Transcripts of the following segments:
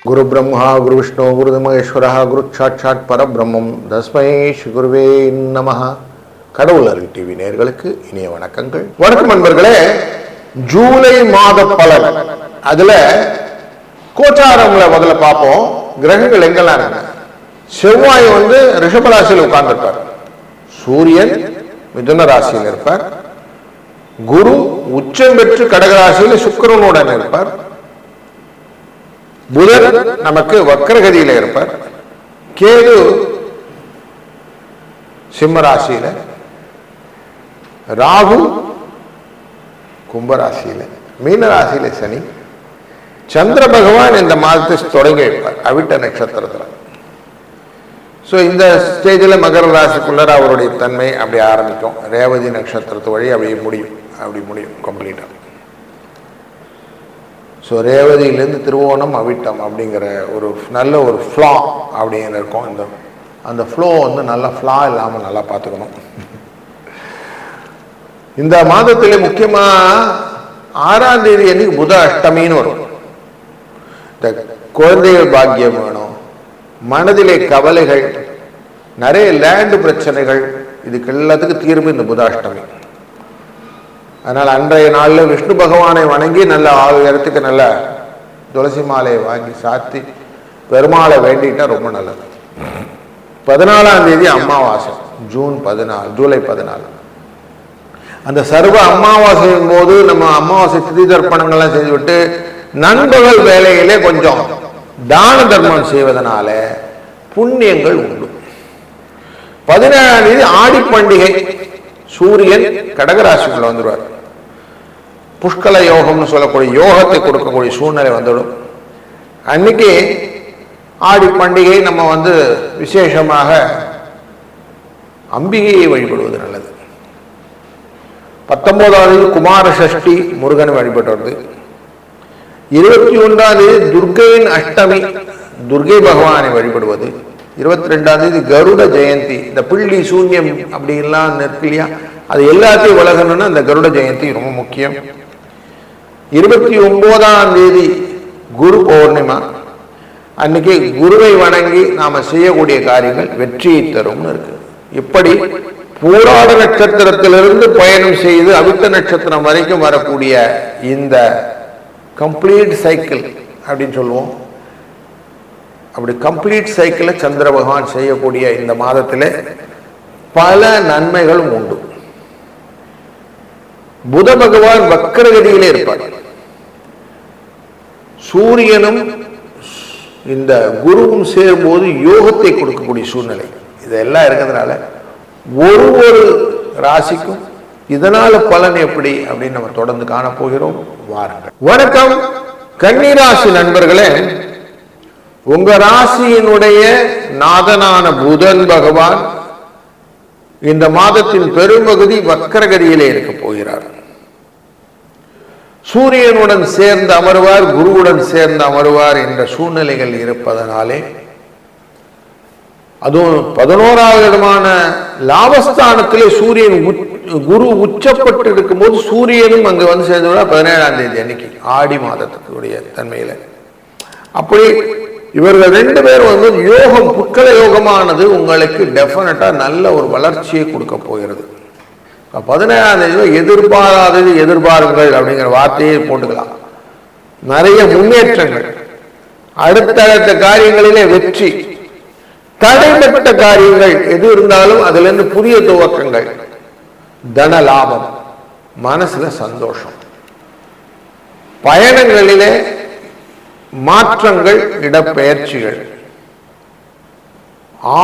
குரு பிரம்மா குரு விஷ்ணு குரு மகேஸ்வரா குரு சாட்சாத் பரபிரம்மம் தஸ்மை ஸ்ரீ குருவே நமஹ. கடவுள் அருள் டிவி நேயர்களுக்கு இனிய வணக்கங்கள். வணக்கம் நண்பர்களே. ஜூலை மாத பலன் அதுல கோச்சாரங்களை முதல்ல பார்ப்போம். கிரகங்கள் எங்கெல்லாம் இருக்கு. செவ்வாய் ரிஷபராசியில் உட்கார்ந்திருப்பார். சூரியன் மிதுன ராசியில் இருப்பார். குரு உச்சம் பெற்று கடகராசியில் சுக்கிரனுடன் இருப்பார். புதன் நமக்கு வக்கரகதியில இருப்பார். கேது சிம்மராசியில, ராகு கும்பராசியில, மீனராசியில சனி, சந்திர பகவான் இந்த மாதத்தை தொடங்கி வைப்பார் அவிட்ட நட்சத்திரத்தில். ஸோ இந்த ஸ்டேஜில் மகர ராசிக்குள்ளார அவருடைய தன்மை அப்படி ஆரம்பிக்கும். ரேவதி நட்சத்திரத்து வழி அப்படி முடியும் கம்ப்ளீட்டாக. ஸோ ரேவதியிலேருந்து திருவோணம் அவிட்டம் அப்படிங்கிற ஒரு நல்ல ஒரு ஃப்ளா அப்படிங்கிற இருக்கும். அந்த ஃப்ளோ நல்லா ஃப்ளா இல்லாமல் நல்லா பார்த்துக்கணும். இந்த மாதத்தில் முக்கியமாக 6ஆம் தேதி அன்னைக்கு புத அஷ்டமின்னு வரும். இந்த குழந்தைகள் பாக்கியம் வேணும், மனதிலே கவலைகள், நிறைய லேண்டு பிரச்சனைகள், இதுக்கு எல்லாத்துக்கும் தீர்வு இந்த புதாஷ்டமி. அதனால் அன்றைய நாளில் விஷ்ணு பகவானை வணங்கி நல்ல 6 இடத்துக்கு நல்ல துளசி மாலையை வாங்கி சாத்தி பெருமாளை வேண்டிட்டா ரொம்ப நல்லது. 14ஆம் தேதி அமாவாசை, ஜூலை 14. அந்த சர்வ அமாவாசையின் போது நம்ம அமாவாசை திதி தர்ப்பணங்கள்லாம் செய்துவிட்டு நண்பகல் வேலையிலே கொஞ்சம் தான தர்மம் செய்வதனால புண்ணியங்கள் உண்டு. 17ஆம் தேதி ஆடி பண்டிகை. சூரியன் கடகராசிக்குள்ள வந்துடுவார். புஷ்கல யோகம்னு சொல்லக்கூடிய யோகத்தை கொடுக்கக்கூடிய சூழ்நிலை வந்துடும். அன்னைக்கு ஆடி பண்டிகை நம்ம விசேஷமாக அம்பிகையை வழிபடுவது நல்லது. 19ஆம் தேதி குமார சஷ்டி, முருகனை வழிபட்டு வருது. 21ஆம் தேதி துர்கையின் அஷ்டமி, துர்கை பகவானை வழிபடுவது. 22ஆம் தேதி கருட ஜெயந்தி. இந்த பிள்ளி சூன்யம் அப்படின்லாம் இருக்கு இல்லையா, அது எல்லாத்தையும் விலகணும்னா இந்த கருட ஜெயந்தி ரொம்ப முக்கியம். 29ஆம் தேதி குரு பௌர்ணிமா. அன்னைக்கு குருவை வணங்கி நாம செய்யக்கூடிய காரியங்கள் வெற்றியை தரும்னு இருக்கு. இப்படி பூராட நட்சத்திரத்திலிருந்து பயணம் செய்து அவிட்ட நட்சத்திரம் வரைக்கும் வரக்கூடிய இந்த கம்ப்ளீட் சைக்கிள் அப்படின்னு சொல்லுவோம். அப்படி கம்ப்ளீட் சைக்கிளை சந்திர பகவான் செய்யக்கூடிய இந்த மாதத்தில் பல நன்மைகளும் உண்டு. புத பகவான் வக்கரகதியிலே இருப்பார். சூரியனும் இந்த குருவும் சேரும்போது யோகத்தை கொடுக்கக்கூடிய சூழ்நிலை இதெல்லாம் இருக்கிறதுனால ஒரு ராசிக்கும் இதனால பலன் எப்படி அப்படின்னு நம்ம தொடர்ந்து காணப்போகிறோம். வாருங்கள். வணக்கம் கன்னிராசி நண்பர்களே. உங்க ராசியினுடைய நாதனான புதன் பகவான் இந்த மாதத்தின் பெரும்பகுதி வக்கரகதியிலே இருக்க போகிறார். சூரியனுடன் சேர்ந்து அமருவார், குருவுடன் சேர்ந்து அமருவார் என்ற சூழ்நிலைகள் இருப்பதனாலே, அதுவும் 11ஆவது இடமான லாபஸ்தானத்திலே சூரியன் குரு உச்சப்பட்டு இருக்கும் போது சூரியனும் அங்கு சேர்ந்து 17ஆம் தேதி அன்னைக்கு ஆடி மாதத்துக்குடைய தன்மையில. அப்படி இவர்கள் 2 பேரும் யோகம், புட்கல யோகமானது உங்களுக்கு டெஃபினட்டா நல்ல ஒரு வளர்ச்சியை கொடுக்க போகிறது. 17ஆம் தேதி எதிர்பாராதது எதிர்பாருங்கள் அப்படிங்கிற வார்த்தையை போட்டுக்கலாம். நிறைய முன்னேற்றங்கள், அடுத்தடுத்த காரியங்களிலே வெற்றி, தடைப்பட்ட காரியங்கள் எது இருந்தாலும் அதுல இருந்து புதிய துவக்கங்கள், தன லாபம், மனசுல சந்தோஷம், பயணங்களிலே மாற்றங்கள், இடப்பெயர்ச்சிகள்,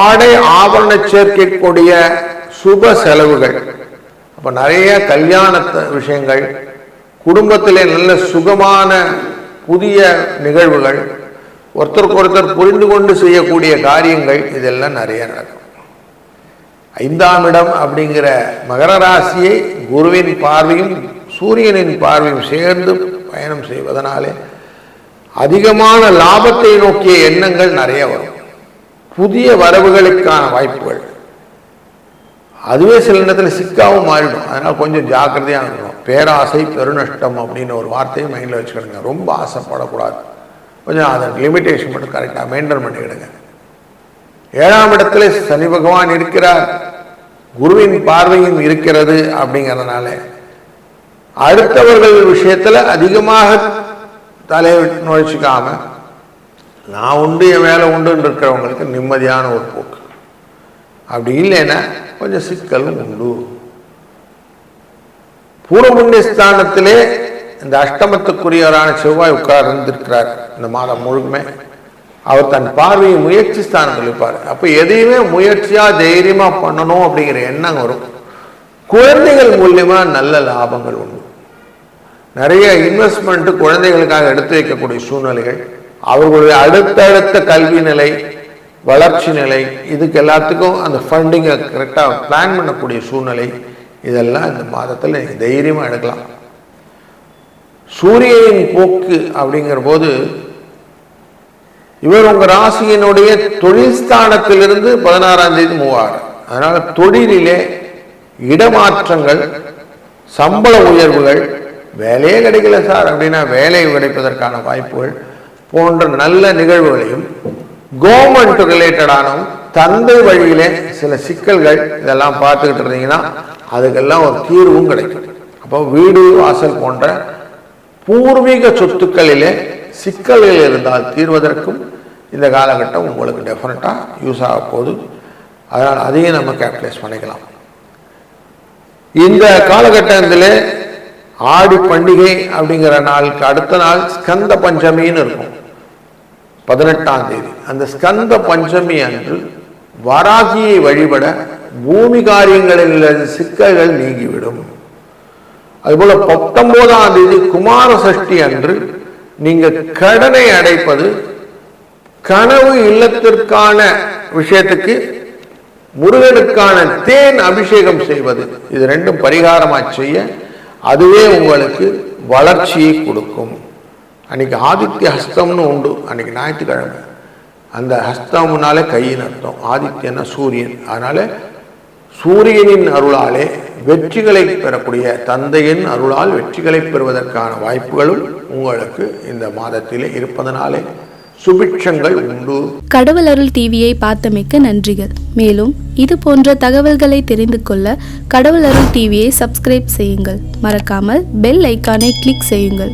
ஆடை ஆபரண சேர்க்கக்கூடிய சுப செலவுகள், அப்ப நிறைய கல்யாண விஷயங்கள், குடும்பத்திலே நல்ல சுகமான புதிய நிகழ்வுகள், ஒருத்தருக்கு ஒருத்தர் புரிந்து கொண்டு செய்யக்கூடிய காரியங்கள், இதெல்லாம் நிறைய நடக்கும். 5ஆம் இடம் அப்படிங்கிற மகர ராசியை குருவின் பார்வையும் சூரியனின் பார்வையும் சேர்ந்து பயணம் செய்வதனாலே அதிகமான லாபத்தை நோக்கிய எண்ணங்கள் நிறைய வரும். புதிய வரவுகளுக்கான வாய்ப்புகள், அதுவே சில நேரத்தில் சிக்காவும் மாறிடும். அதனால் கொஞ்சம் ஜாக்கிரதையாக இருக்கணும். பேராசை பெருநஷ்டம் அப்படின்னு ஒரு வார்த்தையை மைண்டில் வச்சுக்கிடுங்க. ரொம்ப ஆசைப்படக்கூடாது. கொஞ்சம் அதன் லிமிட்டேஷன் மட்டும் கரெக்டாக மெயின்டைன் பண்ணிக்கிடுங்க. 7ஆம் இடத்துல சனி பகவான் இருக்கிறார், குருவின் பார்வையும் இருக்கிறது. அப்படிங்கிறதுனால அடுத்தவர்கள் விஷயத்துல அதிகமாக தலையை நுழைச்சிக்காம நான் உண்டு என் வேலை உண்டுன்னு இருக்கிறவங்களுக்கு நிம்மதியான ஒரு போக்கு. அப்படி இல்லைன்னா கொஞ்சம் சிக்கலும் உண்டு. பூர்வ புண்ணிய ஸ்தானத்திலே இந்த அஷ்டமத்துக்குரியவரான செவ்வாய் உட்கார்ந்திருக்கிறார். இந்த மாதம் முழுக்குமே அவர் தன் பார்வையை முயற்சி ஸ்தானத்தில் இருப்பார். அப்ப எதையுமே முயற்சியா தைரியமா பண்ணணும் அப்படிங்கிற எண்ணம் வரும். குழந்தைகள் மூலியமா நல்ல லாபங்கள் உண்டு. நிறைய இன்வெஸ்ட்மெண்ட் குழந்தைகளுக்காக எடுத்து வைக்கக்கூடிய சூழ்நிலைகள், அவர்களுடைய அடுத்தடுத்த கல்வி நிலை, வளர்ச்சி நிலை, இதுக்கு எல்லாத்துக்கும் அந்த ஃபண்டிங்கை கரெக்டாக பிளான் பண்ணக்கூடிய சூழ்நிலை, இதெல்லாம் இந்த மாதத்தில் நீங்கள் தைரியமாக எடுக்கலாம். சூரியனின் போக்கு அப்படிங்கிற போது இவர் உங்க ராசியினுடைய தொழில் ஸ்தானத்திலிருந்து 16ஆம் தேதி மூவார். அதனால தொழிலிலே இடமாற்றங்கள், சம்பள உயர்வுகள், வேலையே கிடைக்கல சார் அப்படின்னா வேலை கிடைப்பதற்கான வாய்ப்புகள் போன்ற நல்ல நிகழ்வுகளையும், கவர்மெண்ட் ரிலேட்டடான தந்தை வழியிலே சில சிக்கல்கள் இதெல்லாம் பார்த்துக்கிட்டு இருந்தீங்கன்னா அதுக்கெல்லாம் ஒரு தீர்வும் கிடைக்கும். அப்போ வீடு வாசல் போன்ற பூர்வீக சொத்துக்களிலே சிக்கல்கள் இருந்தால் தீர்வதற்கும் இந்த காலகட்டம் உங்களுக்கு டெஃபினட்டாக யூஸ் ஆக போகுது. அதனால் அதையும் நம்ம கேபிட்டலைஸ் பண்ணிக்கலாம். இந்த காலகட்டத்தில் ஆடி பண்டிகை அப்படிங்கிற நாளுக்கு அடுத்த நாள் ஸ்கந்த பஞ்சமின்னு இருக்கும், 18ஆம் தேதி. அந்த ஸ்கந்த பஞ்சமி அன்று வராகியை வழிபட பூமி காரியங்களில் சிக்கல்கள் நீங்கிவிடும். அதுபோல 19ஆம் தேதி குமார சஷ்டி அன்று நீங்க கடனை அடைப்பது, கனவு இல்லத்திற்கான விஷயத்துக்கு முருகனுக்கான தேன் அபிஷேகம் செய்வது, இது ரெண்டும் பரிகாரமா செய்ய அதுவே உங்களுக்கு வளர்ச்சியை கொடுக்கும். அன்னைக்கு ஆதித்ய ஹஸ்தம்னு உண்டு, அன்னைக்கு ஞாயிற்றுக்கிழமை. அந்த ஹஸ்தம்னாலே கையின் அர்த்தம், ஆதித்யன்னா சூரியன். அதனால சூரியனின் அருளாலே வெற்றிகளை பெறக்கூடிய, தந்தையின் அருளால் வெற்றிகளை பெறுவதற்கான வாய்ப்புகளும் உங்களுக்கு இந்த மாதத்திலே இருப்பதனாலே சுபிட்சங்கள் உண்டு. கடவுள் அருள் டிவியை பார்த்தமைக்கு நன்றிகள். மேலும் இது போன்ற தகவல்களை தெரிந்து கொள்ள கடவுள் அருள் டிவியை சப்ஸ்கிரைப் செய்யுங்கள். மறக்காமல் பெல் ஐக்கானை கிளிக் செய்யுங்கள்.